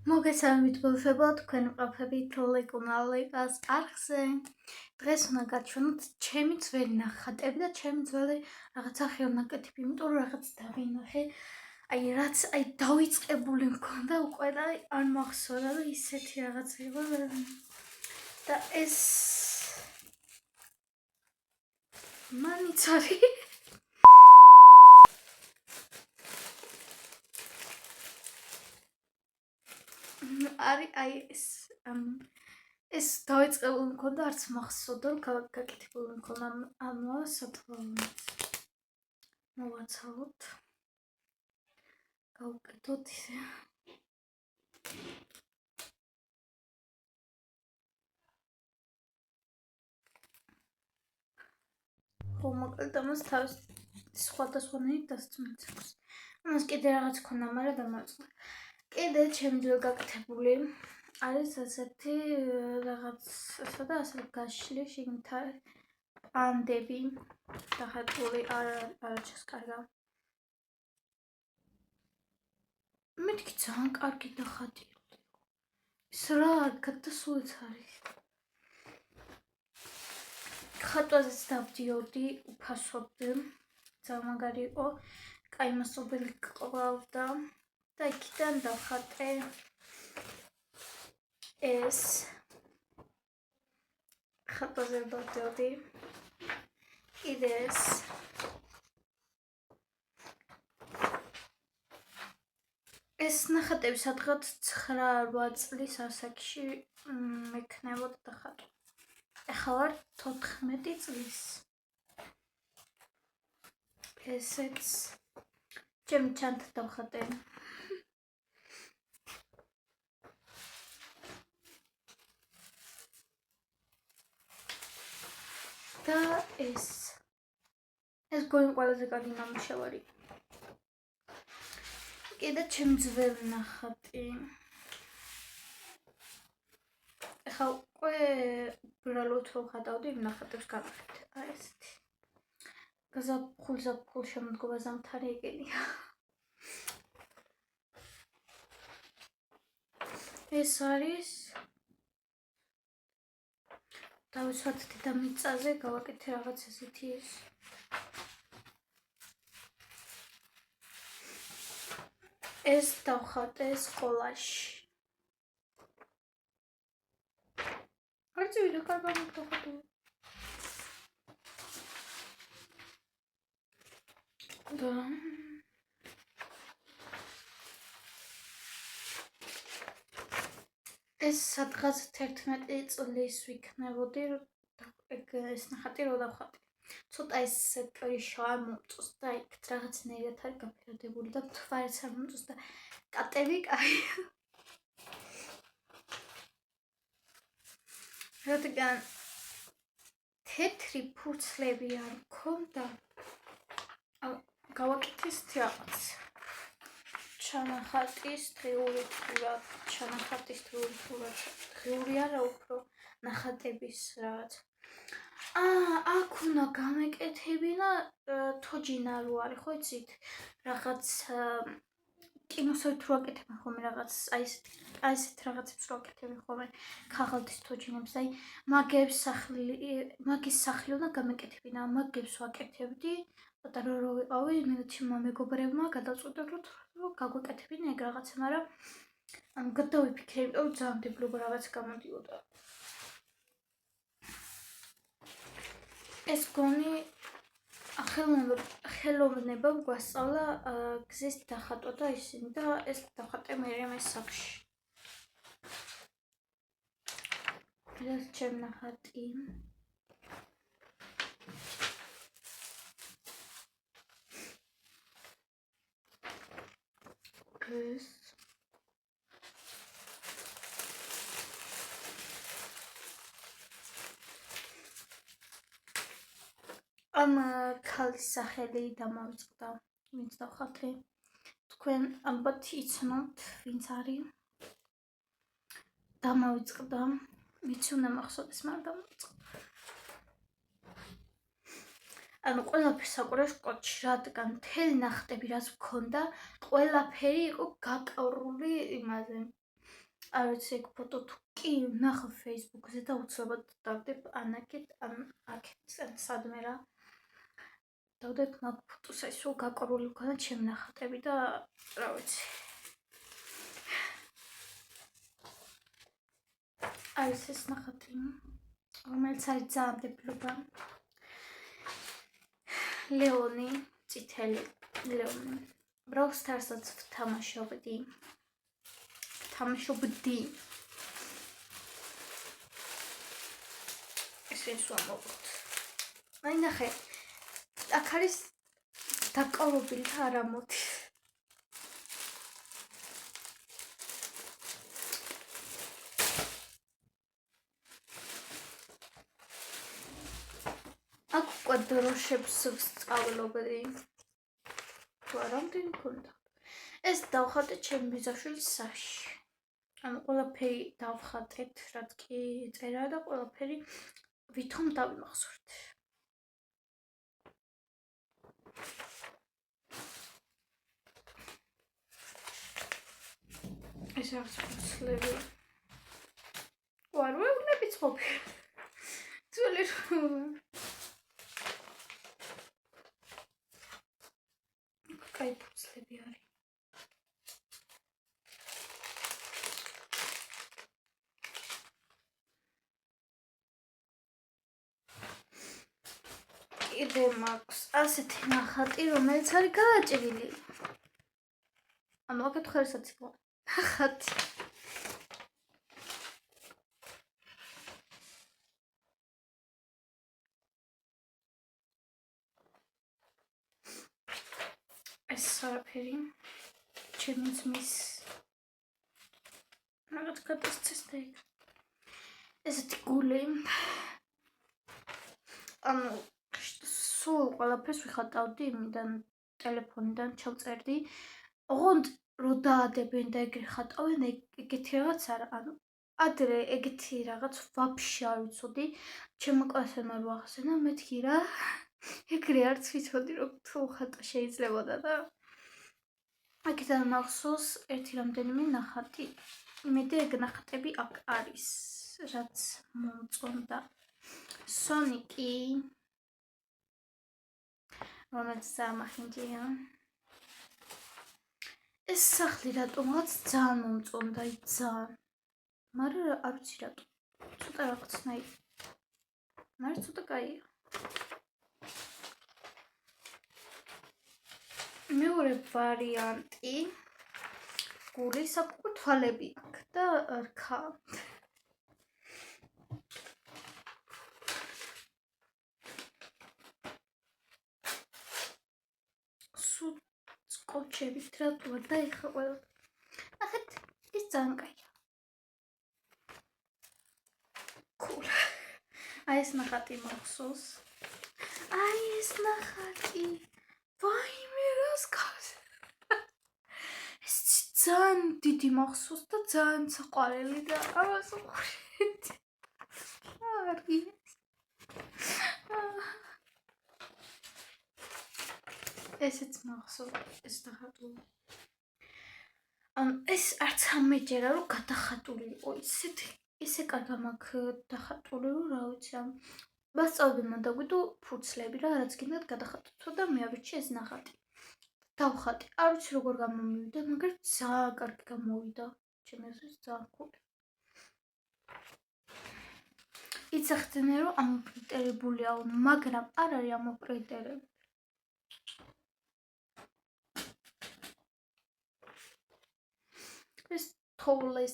მოგესალმებით ბავშვებო, თქვენ ვყოფებით ლეკუნალეკას არხზე. დღეს უნდა გაჩვენოთ ჩემი ძველი ნახატები და ჩემი ძველი რაღაცა ხელნაკეთები, იმიტომ რომ რაღაც დავინახე. რაც დავიწყებული მქონდა უკვე და არ მახსოვდა და ისეთი რაღაცა იყო და ეს მანიც არის. ეს დავიწყებული მქონდა, არც მახსოვდა, რომ გაკეთებული მქონდა ამვა საფლავით. მოვაცალოთ. გავუკეთოთ ისე. მოკლედ ამას თავის სხვადასხვანაირ დასწმით აქვს. ამას კიდე რაღაც ქონდა, მაგრამ დამარცხდა. კიდე ჩემი ძველ გაკეთებული არის ასეთი რაღაც ესა და ასე გაშლი შიგნით პანდები დახატული არაჩას კარგა. მეთქი ძალიან კარგი დახატილი. ის რა გადასულიც არის. ხატვაზეც დავდიოდი, უფასობდი, ძალიან მაგარი იყო, კაი მასობელი ყავდა და იქიდან დავხატე ეს ხატვაზე დავდიოდი, კიდე ეს ნახატები სადღაც 9-8 წლის ასაკში მექნებოდა დახატვა. ეხლა ვარ 14 წლის. ესეც ჩემი ჩანთა დავხატე. და ეს გონი ყველაზე კარგი ნამუშევარი. კიდე ჩემი ძველი ნახატი. ეხლა უკვე უბრალოდ რომ ხატავდი იმ ნახატებს გავხეთ. ესეთი. გაზაფხულ შემოდგომა ზამთარი ეგენია. ეს არის დავიცვათ დედამიწაზე, გავაკეთე რაღაც ესეთი ეს. ეს დავხატე სკოლაში. არც ვიდეო კარგად გავხატე. და ეს სადღაც 11 წლის ვიქნებოდი, ეს ნახატი რო დავხატე. ცოტა ეს კრიშა არ მომწონს და იქ რაღაცნაირად არის გაფერადებული და თვალიც არ მომწონს და კატები კაი. რადგან თეთრი ფურცლები არ მქონდა, გავაკეთე ისეთი რაღაც. ჩანახატის დღიური დღიური არა უფრო ნახატების რაღაც. აქ უნდა გამეკეთებინა თოჯინა რო არის, ხო იცით? რაღაც კინოსავით რო აკეთებენ ხოლმე რაღაც აი ესეთ რაღაცებს რო აკეთებენ ხოლმე ქაღალდის თოჯინებს, აი მაგის სახლი უნდა გამეკეთებინა, მაგებს ვაკეთებდი. პატარა რო ვიყავი, მილჩიმა მეგობრებმა გადაწყვიტა რომ გაგვეკეთებინა ეგ რაღაცა, მაგრამ გადავიფიქრე, იმიტომ რომ ძალიან დაბლობა რაღაც გამოდიოდა. ეს გონი ხელოვნებამ გვასწავლა გზის დახატვა და ისინი და ეს დავხატე მე სახლში. ეს ჩემი ნახატი. ეს ამ ქალის სახელი დამავიწყდა, ვინც დავხატე. თქვენ ალბათ იცნობთ, ვინც არის. დამავიწყდა, ვიცი უნდა მახსოვდეს, მაგრამ დამავიწყდა. ანუ ყველაფერს აკვირვებს კოჩი, რადგან მთელი ნახატები რაც მქონდა, ყველაფერი იყო გაკავრული იმაზე. არ ვიცი ეგ ფოტო თუ კი ნახა Facebook-ზე და უცებად დავდებ ანაკეთ ან აქეთ სადმე რა დავდებ მაგ ფოტოს აი სულ გაკარული ვქნა ჩემი ნახატები და რა ვიცი არის ეს ნახატი რომელიც არის ძალიან დებლობა ლეონი წითელი ლეონი Brawl Stars-ს ვთამაშობდი ეს ვამოვთ აი ნახე აქ არის დაკავებული და არ ამოდის აქ უკვე დროშებს ვსწავლობდი თუ არ ამდენი მქონდა ეს დავხატე ჩემი ბიძაშვილის საში ანუ ყველაფერი დავხატეთ რაც კი წერა და ყველაფერი ვითომ დავიმახსოვრთ ეს არის ფუცლები ვარ ვეუბნები ცხობი ძველი კაი ფუცლები არის კიდე მაქვს ასეთი ნახატი რომელიც არის გააჭრილი ანუ აქეთ ხერსაც იყო ნახატი ეს არაფერი ჩემი ძმის რაღაც გადასცეს და ესეთი გული ანუ სულ ყველაფერს ვიხატავდი იმიდან ტელეფონიდან ჩავწერდი ოღონდ რო დაადებენ და ეგრე ხატავენ ეგეთი რაღაც არა ანუ ადრე ეგეთი რაღაც ვაფშე არ ვიცოდი ჩემო კლასელმა რო ახსენა მეთქი რა ეგრე არც ვიცოდი რომ თუ ხატვა შეიძლებოდა და აქედან მახსოვს ერთი რამდენიმე ნახატი იმედი ეგ ნახატები აქ არის რაც მომწონდა სონიკი რომელიც სამახინჯია ეს სახლი რატომღაც ძალიან მომწონდა ძალიან მაგრამ არ ვიცი რატო ცოტა რაღაცნაირი მაგრამ ცოტა კაია მეორე ვარიანტი გულის აქ უკვე თვალები აქვს და რქა სულ სკოჩებით რატოა და ეხა ყველა ნახეთ ის ძალიან კაია cool აი ეს ნახატი მახსოვს აი ეს ნახატი ვაიმე რას გავს ეს ძალიან დიდი მახსოვს და ძალიან საყვარელი და ამას უყურეთ არი ესეც მახსოვს ეს დახატული ეს არც ამეჯერა რომ გადახატული იყო ისე კარგა მაქვს დახატული რომ რა ვიცი მასწავლებელმა დაგვიდო ფურცლები რა რაც გინდათ გადახატოთ და მე ავირჩიე ეს ნახატი დავხატე არ ვიცი როგორ გამომივიდა მაგრამ ძალიან კარგი გამოვიდა ჩემი აზრით ძალიან cool იცახდნენ რომ ამოპრინტერებულია მაგრამ არ არის ამოპრინტერებული ეს თოვლის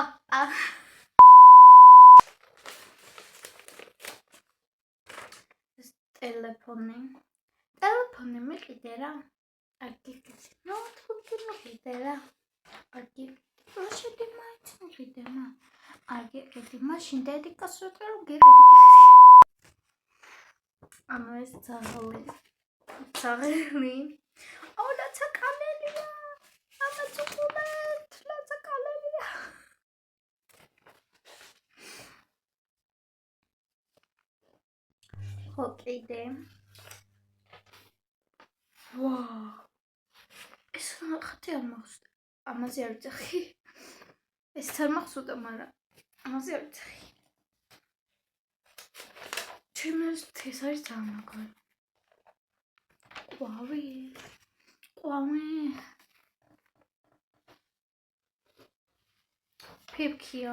აპა ეს ტელეფონი მიყიდე რა არ გიგიც ნოუთბუქი მიყიდე რა არ გიგიც როშეთი მაინც მიყიდე რა არ გიგიც მაშინ დედიკას რო გიყიდი ანუ ეს ძაღლი ოლა ცაკალელია ამა ცუკულეთ ლაცაკალელია ოკეი დე ვაუ ეს ეს ნახატი არ მახსოვს. ამაზე არ ვიცახი. ეს არ მახსოვდა, მაგრამ ამაზე არ ვიცახი. ჩემს ეს არის ძალიან მაგარი. ყვავი. ფიფქია,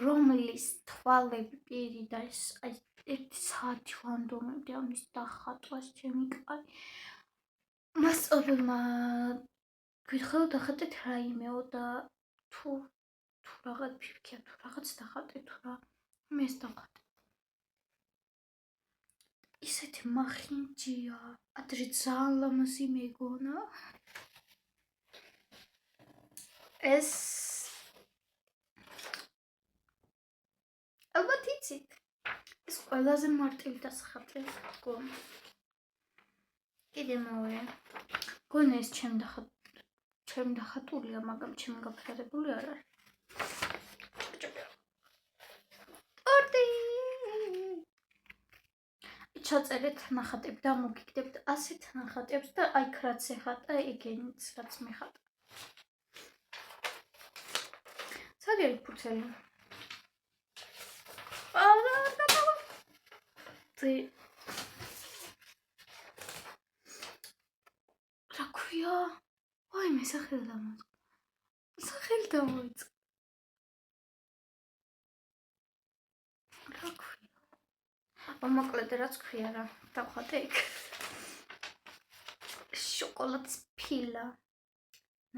რომლის თვალები პირი და ეს აი 1 საათი ვანდომებდი ამის დახატვას ჩემი კარი. მასწავლებელმა გითხრა დახატეთ რაიმეო და თუ რაღაც ფიფქია, თუ რაღაც დახატე თუ რა. მე ეს დახატე. ისეთი მახინჯია, ადრე ძალიან ლამაზი მეგონა. ეს ალბათ იცით, ეს ყველაზე მარტივი დასახატია გქონდა. კიდე მეორე. გქონდა ეს ჩემი დახატულია, მაგრამ ჩემი გაფრთხილებული არ არის. ტორტი! ჩაწერეთ ნახატები და მოგიგდებთ ასეთ ნახატებს და აი რაც ეხატა, ეგენიც რაც მეხატა. სად არის ფურცელი? რა ქვია? ვაი, მე სახელი დამოიწყო. რა ქვია? მოკლედ რაც ქვია რა, დავხატე იქ. შოკოლადის ფილა.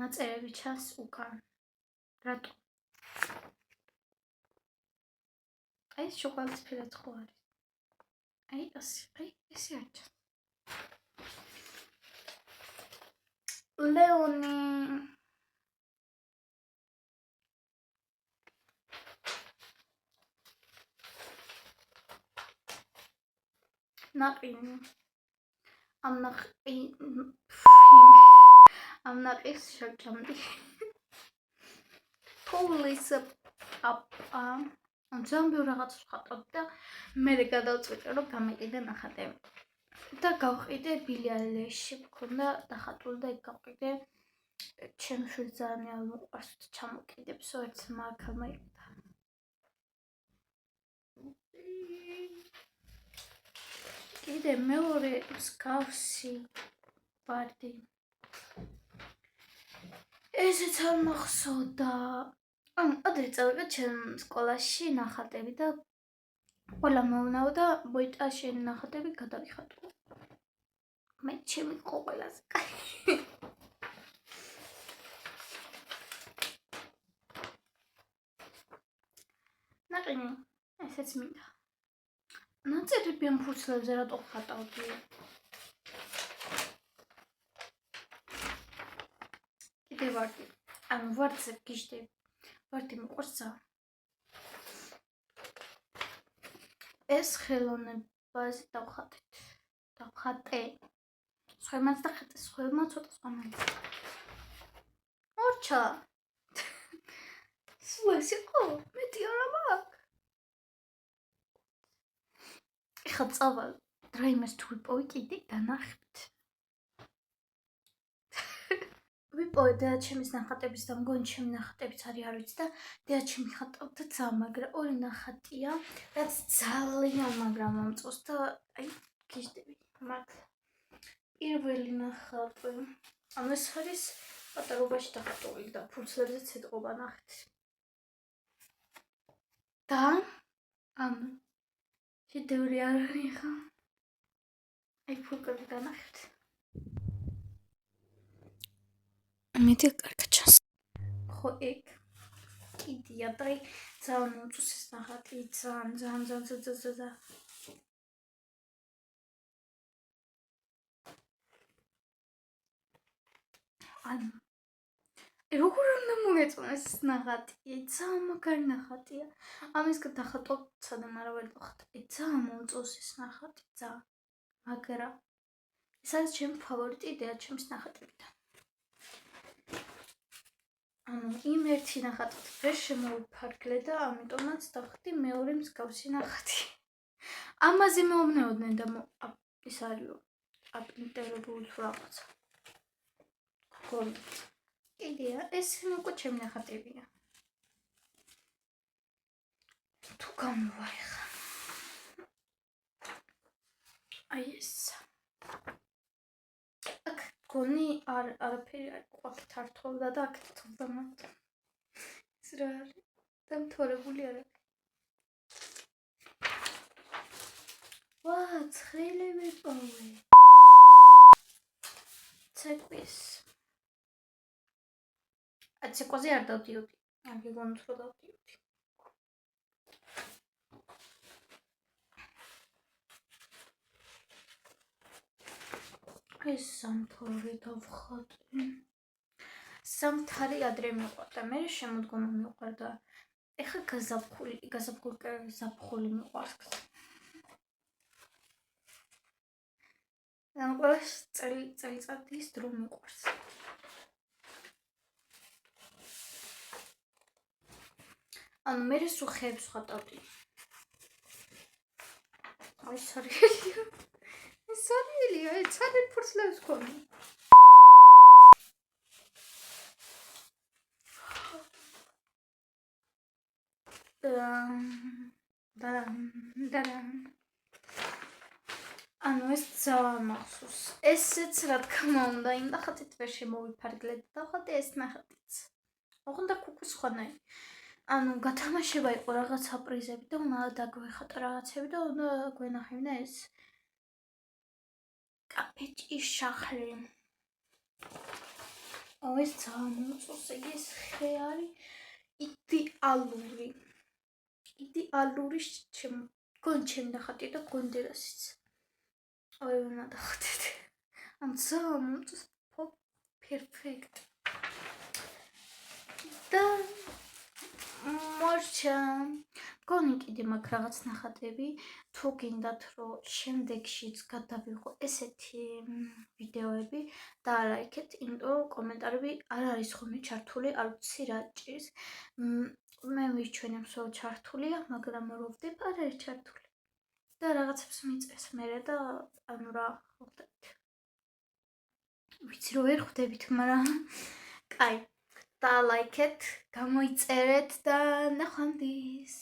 ნაწერები ჩანს უკან. რატო? აი შოკოლადის ფილაც ხო არის. აი ესე არ ჩანს. ლეონი. ნაყინი. ამ ნაყის შაჭამდი. ფულის პაპა. ძალიან ბევრ რაღაც ვხატავ და მე გადავწყვიტე რომ გამიყიდე ნახატები. და გავყიდე ბილი აილეში მქონდა დახატული და იქ გავყიდე. ჩემ შვილს ძალიან მოყვარს ჩამოკიდებსო, ერთ მაგალ მაიყიდა. კიდე მეორე მსგავსი ვარდი. ესეც არ მახსოვდა. ადრე წავიდა ჩემ სკოლაში ნახატები და ყველა მეუნაო და მოიტა შენი ნახატები გადავიხატო. მე ჩემი ყველაზე კაი. ნაყინი, ესეც მინდა. ნაწერები ამ ფურცლებზე რატო ხატავდი? კიდე ვარდი. ანუ ვარდზე გიждები. ვარდი მიყვარს ძალიან. ეს ხელოვნებაზე დავხატე. სხვებმაც დახატე, სხვებმა ცოტა სხვანაირად. ორჩა. სულს იყო, მეტი არა მაქვს. ეხლა წავალ დრაიმეს თუ ვიპოვი კიდე განახებთ. ვიპოვე დედაჩემის ნახატების და მგონი ჩემი ნახატებიც არის არ ვიცი და დედაჩემი ხატავდა ძალიან მაგრა. ორი ნახატია, რაც ძალიან მაგრა მომწონს და აი გიждები მაგ. პირველი ნახატი. ანუ ეს არის პატარობაში დახატული და ფურცლებზეც ეტყობა ნახეთ. და ანუ შედევრი არ არის ხა. აი ფურკები განახეთ. მეთე კარგად ჩანს. ხო ეგ კიდია და ძალიან მომწონს ეს ნახატი, ძალიან. ანუ როგორ უნდა მოგეწონეს ეს ნახატი? ძალიან მაგარი ნახატია. ამის გადახატოთ სადამ არა ვერ დავხატე. ძალიან მომწონს ეს ნახატი, ძალიან. მაგრა ეს არის ჩემი ფავორიტი დედაჩემის ნახატებიდან. ანუ იმ ერთი ნახატით ვერ შემოვიფარგლე და ამიტომაც დავხდი მეორე მსგავსი ნახატი. ამაზე მეუბნეოდნენ და ის არის აპინტერებული თუ რაღაცა. გონი. კიდეა, ეს უკვე ჩემი ნახატებია. თუ გამოვა ეხა. აი ეს. აქ გონი არაფერი არ ყვაკ თართოვდა და აქ თოვდა მათ. ეს რა არის? დამთვალებული არ აქვს. ვა, ცხრილი ვიპოვე. ცეკვის. ცეკვაზე არ დავდიოდი. არ გიგონოთ რომ დავდიოდი. ეს სამთავრი დავხატე. სამთავრი ადრე მიყვარდა, მე შემოდგომა მიყვარდა. ეხლა გაზაფხული მიყვარს. ან ყველას წელიწადის დრო მიყვარს. ანუ მე სულ ხეებს ვხატავდი. აი სარიელია. ეს სარიელია, ეს სარიელი ფურცლებს ქონი. ანუ ეს ძალიან მახსოვს. ესეც რა თქმა უნდა, იმ ნახატით ვერ შემოვიფარგლეთ და ხოდი ეს ნახატიც. ოღონდ კუკუს ხანაი. ანუ გათამაშება იყო რაღაცა პრიზები და უნდა დაგვეხატა რაღაცები და უნდა გვენახებინა ეს კაპეჭის შახლი. ეს ძალიან მოწონს, ეს ხე არის იდეალური. იდეალური ჩემი ნახატი და გონდერასიც. ორივე უნდა დავხატეთ. ან ძალიან მოწონს, პერფექტ. და მორჩა გონი კიდე მაგ რაღაც ნახატები თუ გინდათ რომ შემდეგშიც გადავიღო ესეთი ვიდეოები და ლაიქეთ, იმიტომ კომენტარები არ არის ხოლმე ჩართული, არ ვიცი რა ჭირს. მე ვიჩვენებსო ჩართულია, მაგრამ როვდებ არ არის ჩართული. და რაღაცებს მიწეს მერე და ანუ რა ხვდებით. ვიცი რომ ვერ ხვდებით, მაგრამ კაი. და ლაიქეთ, გამოიწერეთ და ნახვამდის.